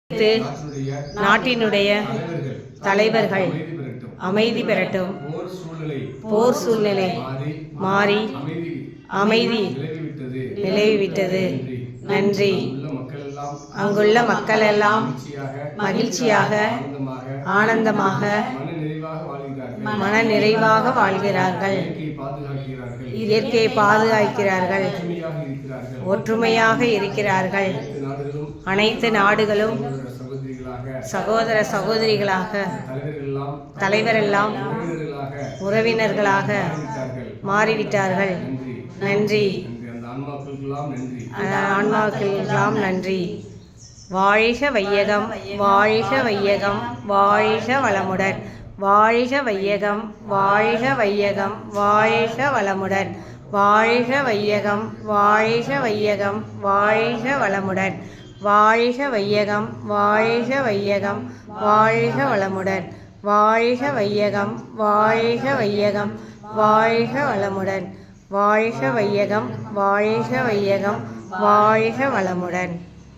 நாட்டினுடைய தலைவர்கள் அமைதி பெறட்டும். போர் சூழ்நிலை மாறி அமைதி நிலவிவிட்டது. நன்றி. அங்குள்ள மக்கள் எல்லாம் மகிழ்ச்சியாக ஆனந்தமாக மன நிறைவாக வாழ்கிறார்கள். இயற்கையை பாதுகாக்கிறார்கள். ஒற்றுமையாக இருக்கிறார்கள். அனைத்து நாடுகளும் சகோதர சகோதரிகளாக தலைவரெல்லாம் உறவினர்களாக மாறிவிட்டார்கள். நன்றி. ஆன்மாக்களுக்கெல்லாம் நன்றி. வாழ்க வையகம், வாழ்க வையகம், வாழ்க வளமுடன். வாழ்க வையகம், வாழ்க வையகம், வாழ்க வளமுடன். வாழ்க வையகம், வாழ்க வையகம், வாழ்க வளமுடன். வாழ்க வையகம், வாழ்க வையகம், வாழ்க வளமுடன். வாழ்க வையகம், வாழ்க வையகம், வாழ்க வளமுடன். வாழ்க வையகம், வாழ்க வையகம், வாழ்க வளமுடன்.